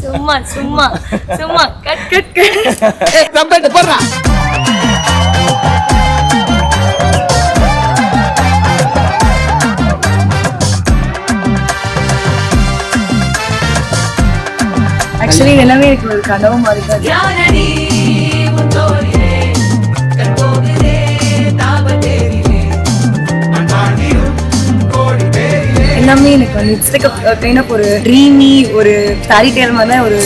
சும்மா சும்மா சும்மா கட் கட் கட் போடுறா. ஆக்சுவலி எல்லாமே எனக்கு ஒரு கனவு மாதிரி தான். எல்லாமே எனக்கு வந்து இட்ஸ் லைக் கைண்ட் ஆஃப் ஒரு ட்ரீமி ஒரு ஃபேரி டேல் மாதிரி தான் ஒரு